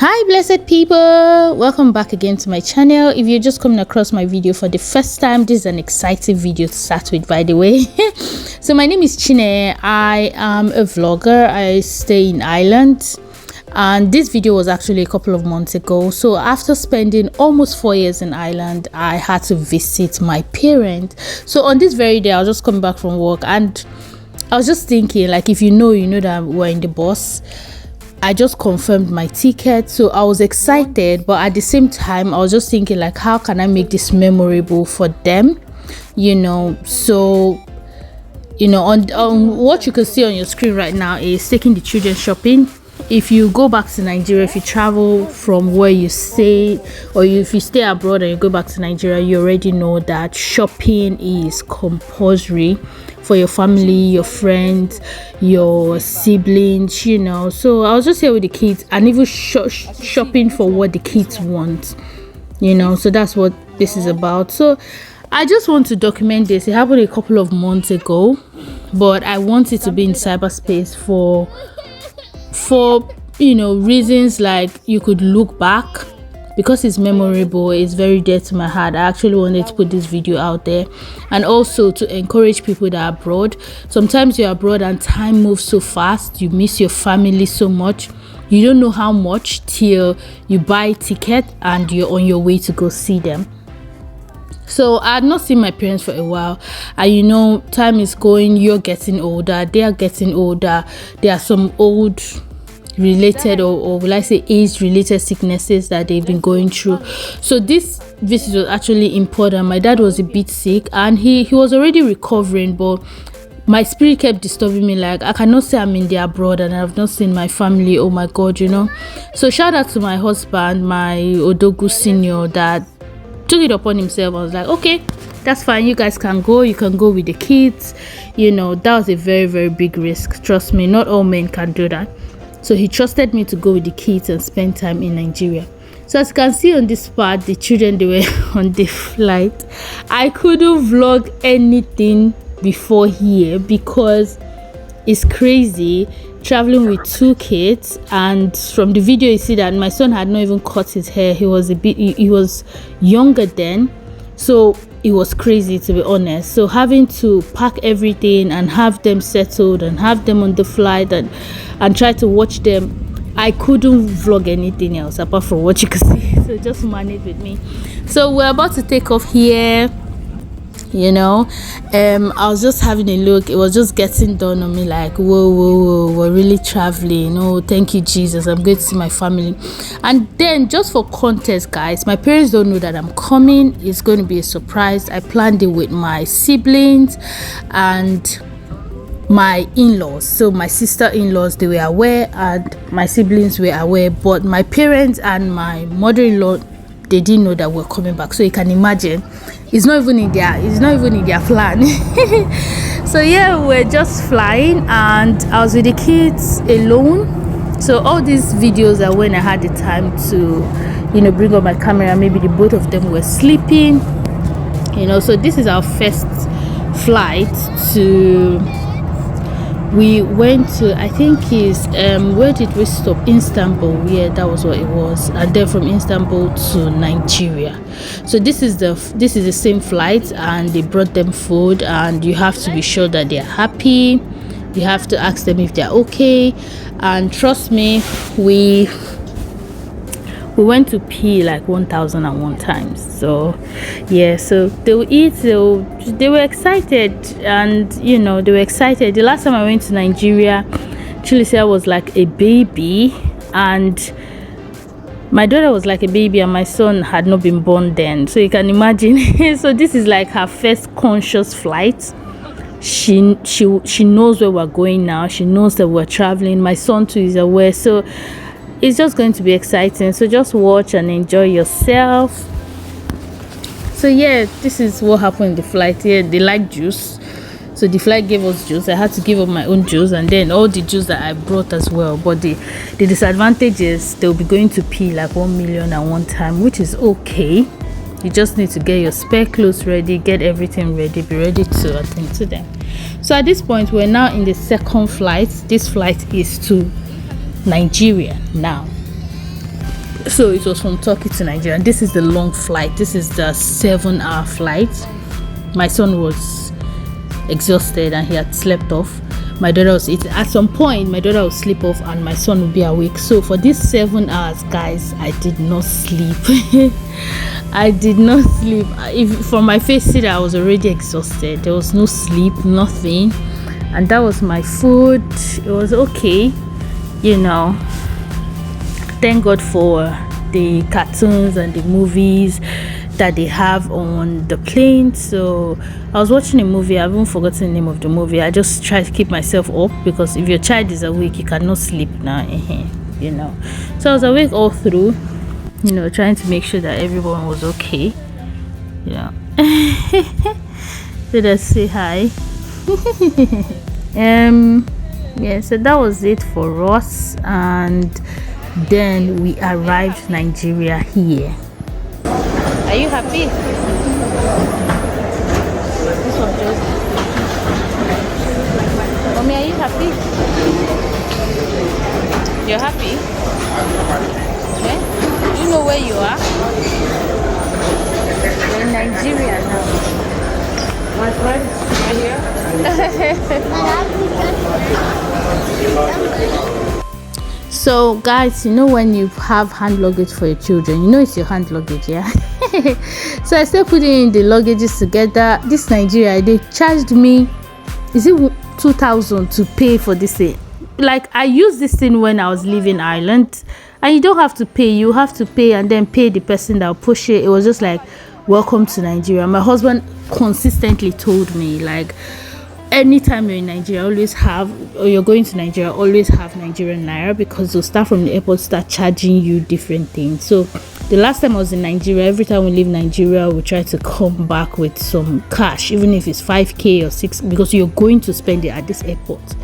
Hi blessed people, welcome back again to my channel. If you're just coming across my video for the first time, this is an exciting video to start with, by the way. So my name is Chine. I am a vlogger. I stay in Ireland, and this video was actually a couple of months ago. So after spending almost 4 years in Ireland, I had to visit my parents. So on this very day, I was just coming back from work, and I was just thinking, like, if you know that we're in the bus. I just confirmed my ticket, so I was excited, but at the same time I was just thinking, like, how can I make this memorable for them, so on what you can see on your screen right now is taking the children shopping. If you go back to Nigeria, if you travel from where you stay, or if you stay abroad and you go back to Nigeria, you already know that shopping is compulsory for your family, your friends, your siblings, So I was just here with the kids, and even shopping for what the kids want, so that's what this is about. So I just want to document this. It happened a couple of months ago, but I want it to be in cyberspace for reasons like you could look back, because it's memorable. It's very dear to my heart. I actually wanted to put this video out there, and also to encourage people that are abroad. Sometimes you're abroad and time moves so fast, you miss your family so much, you don't know how much till you buy a ticket and you're on your way to go see them. So I had not seen my parents for a while, and time is going, you're getting older, they are getting older. There are some old related or will I say age related sicknesses that they've been going through. So this visit was actually important. My dad was a bit sick, and he was already recovering, but my spirit kept disturbing me, like, I cannot say I'm in the abroad and I've not seen my family. Oh my God, So shout out to my husband, my Odogu senior, that took it upon himself. I was like, okay, that's fine, you guys can go, you can go with the kids. That was a very, very big risk. Trust me, not all men can do that. So he trusted me to go with the kids and spend time in Nigeria. So as you can see on this part, the children, they were on the flight. I couldn't vlog anything before here because it's crazy traveling with 2 kids. And from the video you see that my son had not even cut his hair. He was he was younger then, so it was crazy, to be honest. So having to pack everything and have them settled and have them on the flight and try to watch them, I couldn't vlog anything else apart from what you can see. So just manage with me. So we're about to take off here. I was just having a look. It was just getting done on me, like, whoa, we're really traveling. Oh, thank you, Jesus, I'm going to see my family. And then, just for context, guys, my parents don't know that I'm coming. It's going to be a surprise. I planned it with my siblings and my in-laws. So my sister-in-laws, they were aware, and my siblings were aware, but my parents and my mother-in-law, they didn't know that we're coming back. So you can imagine, it's not even in their plan. So yeah, we're just flying, and I was with the kids alone. So all these videos are when I had the time to bring up my camera. Maybe the both of them were sleeping, so this is our first flight to, we went to, I think is where did we stop? Istanbul. Yeah, that was what it was. And then from Istanbul to Nigeria. So this is the same flight, and they brought them food, and you have to be sure that they're happy. You have to ask them if they're okay. And trust me, we went to pee like 1001 times. So yeah, so they will eat. So they were excited, and they were excited. The last time I went to Nigeria, Chilisea was like a baby, and my daughter was like a baby, and my son had not been born then. So you can imagine. So this is like her first conscious flight. She knows where we're going now. She knows that we're traveling. My son too is aware. So it's just going to be exciting. So just watch and enjoy yourself. So yeah, this is what happened in the flight. Here, they like juice, so the flight gave us juice. I had to give up my own juice, and then all the juice that I brought as well. But the disadvantage is they'll be going to pee like 1 million at one time, which is okay. You just need to get your spare clothes ready, get everything ready, be ready to attend to them. So at this point, we're now in the second flight. This flight is to Nigeria now. So it was from Turkey to Nigeria, and this is the long flight. This is the 7-hour flight. My son was exhausted and he had slept off. My daughter was eating. At some point my daughter would sleep off and my son would be awake. So for these 7 hours, guys, I did not sleep. I did not sleep. If from my face see that I was already exhausted. There was no sleep, nothing. And that was my food. It was okay, you know. Thank God for the cartoons and the movies that they have on the plane. So I was watching a movie. I haven't forgotten the name of the movie. I just try to keep myself up, because if your child is awake, you cannot sleep now, you know. So I was awake all through, you know, trying to make sure that everyone was okay. Yeah. Let us say hi. Yeah, so that was it for us, and then we arrived Nigeria here. Are you happy? This one just... Mommy, are you happy? You're happy? Yeah? Do you know where you are? You're in Nigeria now. My friend, right here. So guys, you know when you have hand luggage for your children, you know it's your hand luggage, yeah. So I started putting in the luggages together. This Nigeria, they charged me, is it 2,000 to pay for this thing? Like, I used this thing when I was leaving Ireland, and you don't have to pay. You have to pay and then pay the person that will push it. It was just like, welcome to Nigeria. My husband consistently told me, like, anytime you're in Nigeria, always have, or you're going to Nigeria, always have Nigerian naira, because they'll start from the airport, start charging you different things. So the last time I was in Nigeria, every time we leave Nigeria, we try to come back with some cash, even if it's 5k or 6, because you're going to spend it at this airport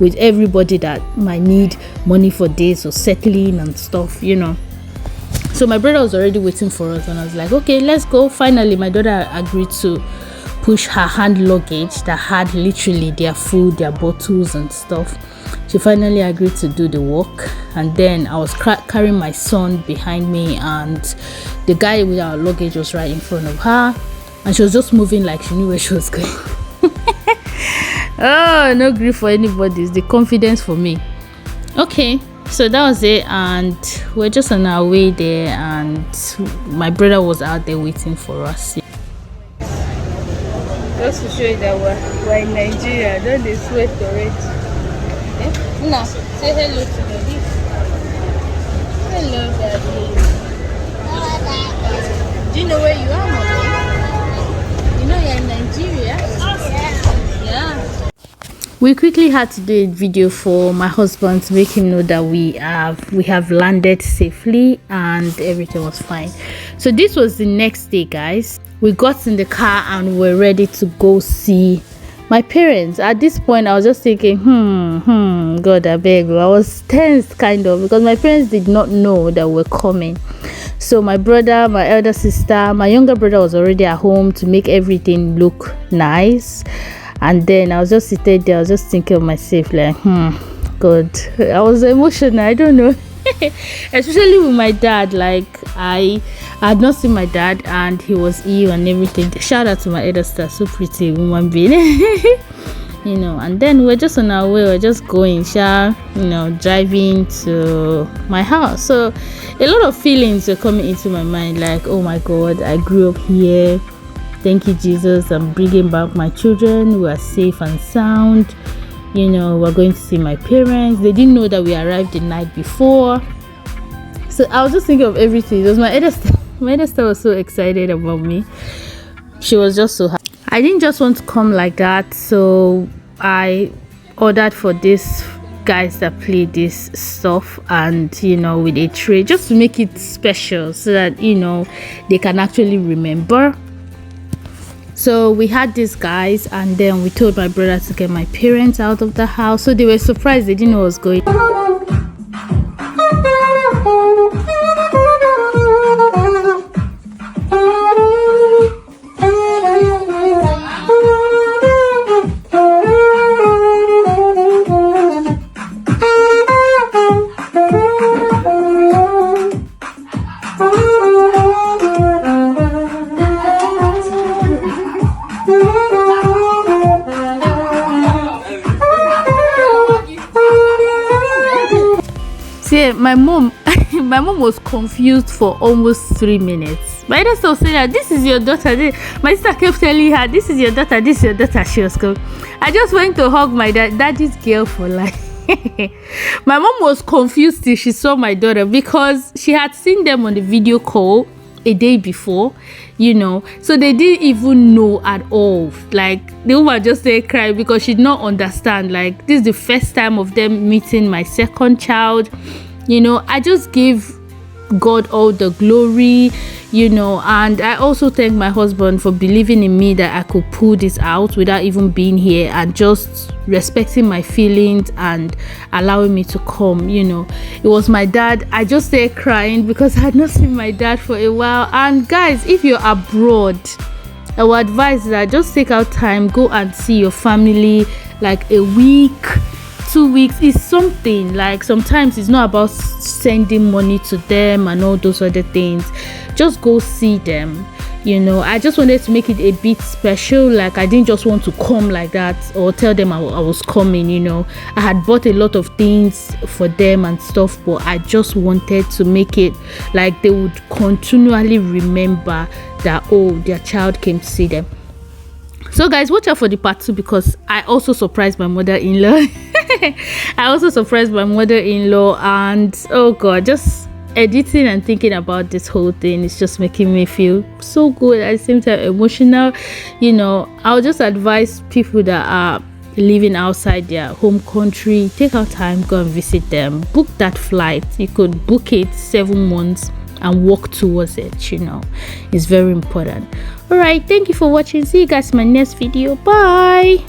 with everybody that might need money for days or settling and stuff, you know. So my brother was already waiting for us, and I was like, okay, let's go. Finally my daughter agreed to push her hand luggage that had literally their food, their bottles and stuff. She finally agreed to do the work, and then I was carrying my son behind me, and the guy with our luggage was right in front of her, and she was just moving like she knew where she was going. Oh, no grief for anybody. It's the confidence for me. Okay, so that was it, and we're just on our way there, and my brother was out there waiting for us. Just to show you that we're in Nigeria. Don't they sweat already? Eh? Now, say hello to Daddy. Hello, Daddy. Do you know where you are, Mommy? You know you're in Nigeria? Yeah. We quickly had to do a video for my husband to make him know that we have landed safely and everything was fine. So this was the next day, guys. We got in the car and we're ready to go see my parents. At this point, I was just thinking, God, I beg you. I was tense, kind of, because my parents did not know that we're coming. So my brother, my elder sister, my younger brother was already at home to make everything look nice. And then I was just sitting there, I was just thinking of myself, like, God. I was emotional, I don't know. Especially with my dad. Like, I had not seen my dad and he was ill and everything. Shout out to my elder sister, so pretty woman being. You know, and then we're just on our way, we're just going, you know, driving to my house. So a lot of feelings were coming into my mind, like, oh my God, I grew up here. Thank you, Jesus. I'm bringing back my children. We are safe and sound. You know, we're going to see my parents. They didn't know that we arrived the night before. So I was just thinking of everything. It was my elder sister. My elder sister was so excited about me. She was just so happy. I didn't just want to come like that. So I ordered for these guys that play this stuff, and, you know, with a tray, just to make it special so that, you know, they can actually remember. So we had these guys, and then we told my brother to get my parents out of the house. So they were surprised. They didn't know what was going on. my mom my mom was confused for almost 3 minutes. My sister was saying that this is your daughter. My sister kept telling her, this is your daughter, this is your daughter. She was going. I just went to hug my daddy's girl for life. My mom was confused till she saw my daughter, because she had seen them on the video call a day before, you know, so they didn't even know at all. Like, the woman just started crying because she did not understand. Like, this is the first time of them meeting my second child. You know, I just gave God all the glory, you know, and I also thank my husband for believing in me that I could pull this out without even being here, and just respecting my feelings and allowing me to come. You know, it was my dad. I just started crying because I had not seen my dad for a while. And guys, if you're abroad, I would advise that just take out time, go and see your family, like a week, 2 weeks is something. Like, sometimes it's not about sending money to them and all those other things. Just go see them. You know, I just wanted to make it a bit special. Like, I didn't just want to come like that or tell them I was coming. You know, I had bought a lot of things for them and stuff, but I just wanted to make it like they would continually remember that, oh, their child came to see them. So guys, watch out for the part 2, because I also surprised my mother-in-law. And oh god, just editing and thinking about this whole thing is just making me feel so good, at the same time emotional. You know, I'll just advise people that are living outside their home country, take out time, go and visit them, book that flight. You could book it 7 months and work towards it. You know, it's very important. All right, thank you for watching. See you guys in my next video. Bye.